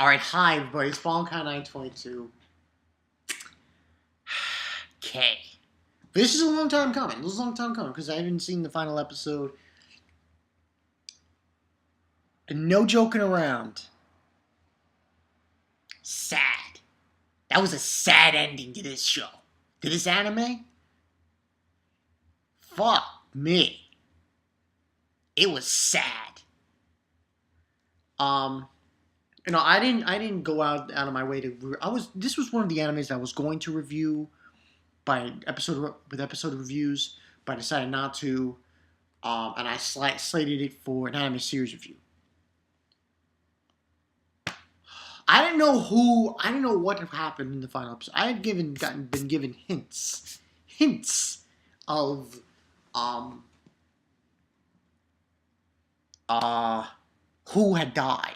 Alright, hi everybody, it's Ballcon 922. Okay. This is a long time coming. This is a long time coming because I haven't seen the final episode. And no joking around. Sad. That was a sad ending to this show. To this anime? Fuck me. It was sad. I didn't go out of my way to. This was one of the animes that I was going to review with episode reviews, but I decided not to. And I slated it for an anime series review. I didn't know what happened in the final episode. I had been given hints of who had died.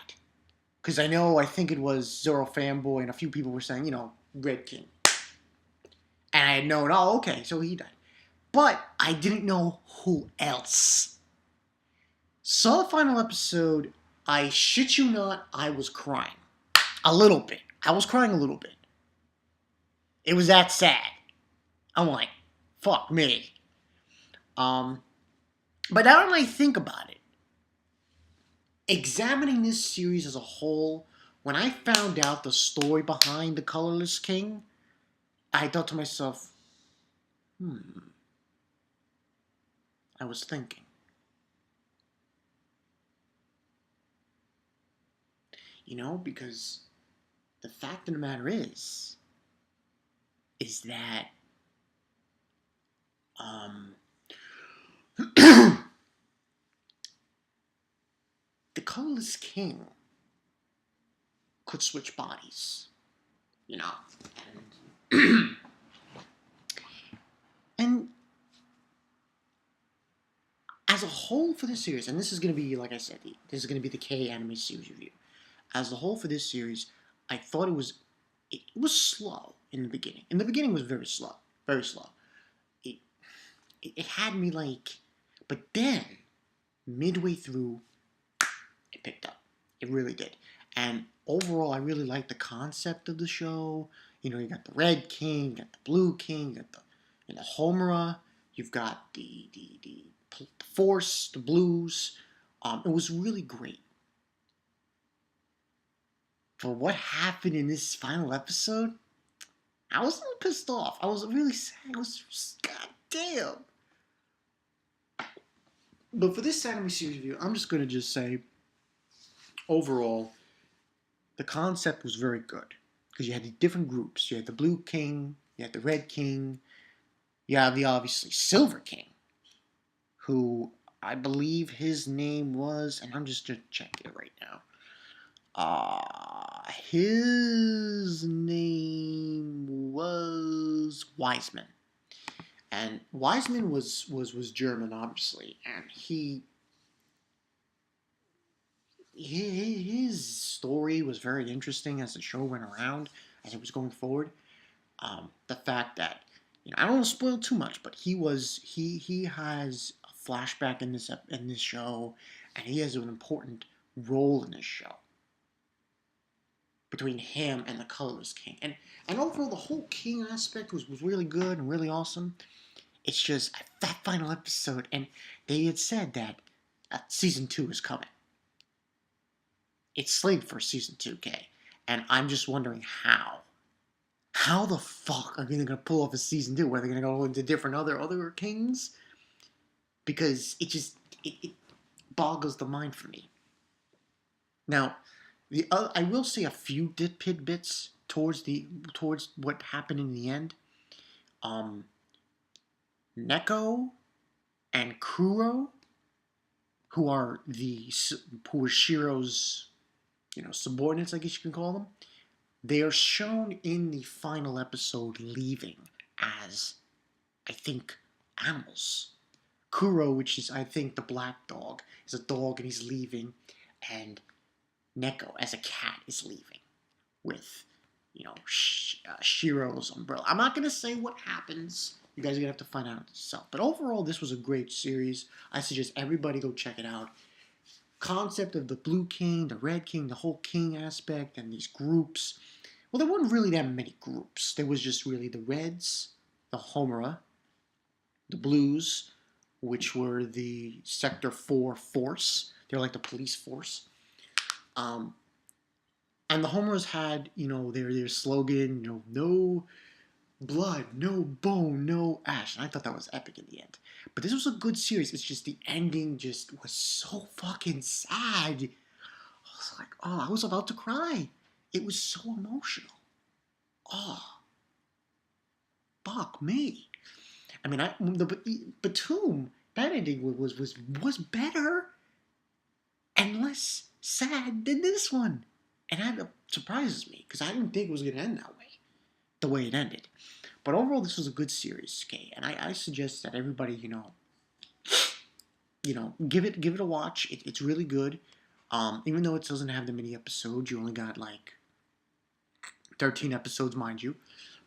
Because I think it was Zoro Fanboy and a few people were saying, Red King. And I had known, oh, okay, so he died. But I didn't know who else. Saw the final episode, I shit you not, I was crying. A little bit. I was crying a little bit. It was that sad. I'm like, fuck me. But now that I think about it, examining this series as a whole, when I found out the story behind the Colorless King, I thought to myself, I was thinking. Because the fact of the matter is that the Colorless King could switch bodies, and as a whole for this series, and this is going to be, like I said, this is going to be the K anime series review. As a whole for this series, I thought it was slow in the beginning. In the beginning, it was very slow, very slow. It had me like, but then midway through, it picked up. It really did. And overall, I really liked the concept of the show. You got the Red King, you got the Blue King, you got the Homura, you've got the Force, the Blues. It was really great. For what happened in this final episode, I was a little pissed off. I was really sad. I was just, goddamn. But for this anime series review, I'm just going to say, overall, the concept was very good. Because you had the different groups. You had the Blue King, you had the Red King, you have the, obviously, Silver King, who I believe his name was, and I'm just going to check it right now. His name was Wiseman. And Wiseman was German, obviously, and his story was very interesting as the show went around, as it was going forward. The fact that, I don't want to spoil too much, but he has a flashback in this show, and he has an important role in this show between him and the Colorless King. And overall, the whole King aspect was really good and really awesome. It's just that final episode, and they had said that Season 2 is coming. It's slated for Season 2, and I'm just wondering how. How the fuck are they going to pull off a Season 2? Are they going to go into different other kings? Because it boggles the mind for me. Now, I will say a few tidbits towards what happened in the end. Neko and Kuro, who are Shiro's, subordinates, I guess you can call them. They are shown in the final episode leaving as, I think, animals. Kuro, which is, I think, the black dog, is a dog and he's leaving, and Neko, as a cat, is leaving with, Shiro's umbrella. I'm not going to say what happens. You guys are going to have to find out yourself. But overall, this was a great series. I suggest everybody go check it out. concept of the Blue King, the Red King, the whole King aspect, and these groups. Well, there weren't really that many groups. There was just really the Reds, the Homura, the Blues, which were the Sector 4 force. They're like the police force. And the Homeras had, their slogan, no blood, no bone, no ash. And I thought that was epic in the end. But this was a good series. It's just the ending just was so fucking sad. I was like, I was about to cry. It was so emotional. Oh, fuck me. I mean, the Batum, that ending was better and less sad than this one. And that surprises me, because I didn't think it was going to end that way, the way it ended. But overall, this was a good series, okay? And I suggest that everybody, give it a watch. It's really good. Even though it doesn't have that many episodes, you only got like 13 episodes, mind you.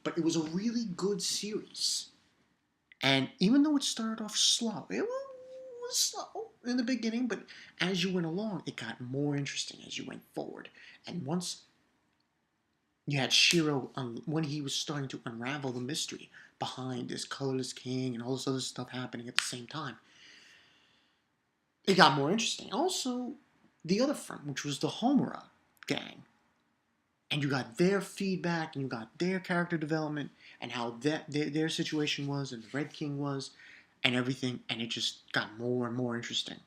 But it was a really good series. And even though it started off slow, it was slow in the beginning, but as you went along, it got more interesting as you went forward. And once you had Shiro, when he was starting to unravel the mystery behind this colorless king and all this other stuff happening at the same time, it got more interesting. Also, the other front, which was the Homura gang, and you got their feedback, and you got their character development, and how their situation was, and the Red King was, and everything, and it just got more and more interesting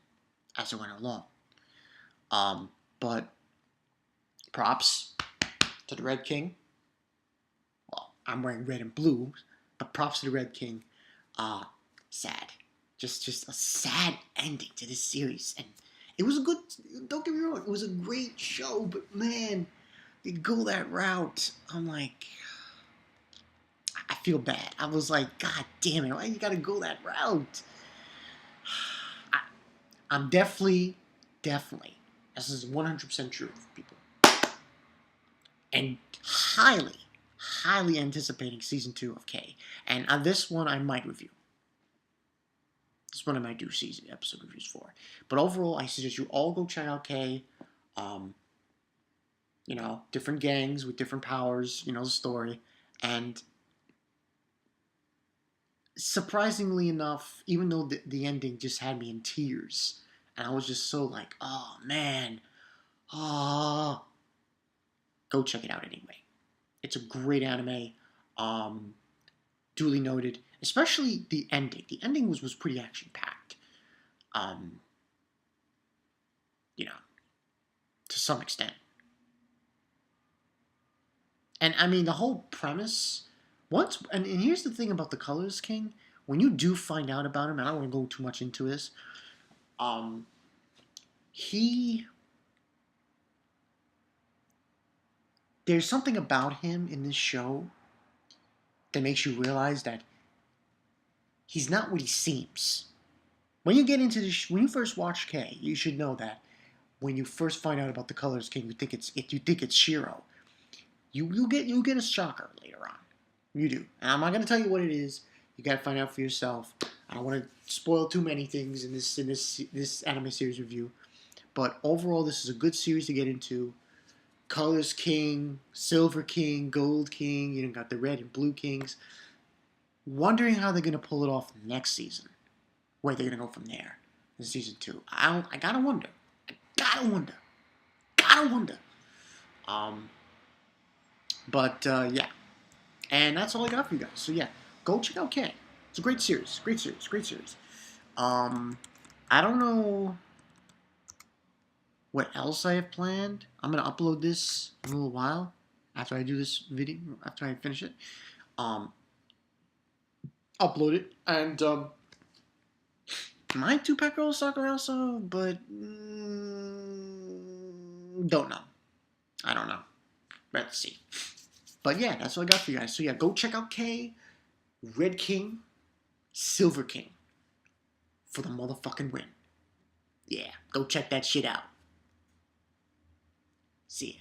as it went along. But props to the Red King. Well, I'm wearing red and blue, but props to the Red King. Sad. Just a sad ending to this series. And it was a good, don't get me wrong, it was a great show, but man, you go that route, I'm like, I feel bad. I was like, God damn it, why you gotta go that route? I'm definitely, this is 100% true, people, and highly anticipating season 2 of K. And on this one, I might review. This one I might do episode reviews for. But overall, I suggest you all go check out K. Different gangs with different powers, the story. And surprisingly enough, even though the ending just had me in tears, and I was just so like, oh man, go check it out anyway. It's a great anime, duly noted, especially the ending. The ending was pretty action-packed, to some extent. And I mean, the whole premise, and here's the thing about the Colors King, when you do find out about him, and I don't want to go too much into this, there's something about him in this show that makes you realize that he's not what he seems. When you get into this, when you first watch K, you should know that when you first find out about the Colors King, you think it's Shiro. You get a shocker later on. You do. And I'm not going to tell you what it is. You got to find out for yourself. I don't want to spoil too many things in this anime series review. But overall, this is a good series to get into. Colors King, Silver King, Gold King. You got the Red and Blue Kings. Wondering how they're going to pull it off next season. Where they're going to go from there in season 2. I gotta wonder. Yeah. And that's all I got for you guys. So yeah, go check out K. It's a great series. Great series. I don't know what else I have planned. I'm gonna upload this in a little while after I do this video, after I finish it. Upload it, and might do Pack Girl Soccer also, but don't know. I don't know. Let's see. But yeah, that's what I got for you guys. So yeah, go check out K, Red King, Silver King for the motherfucking win. Yeah, go check that shit out. See ya.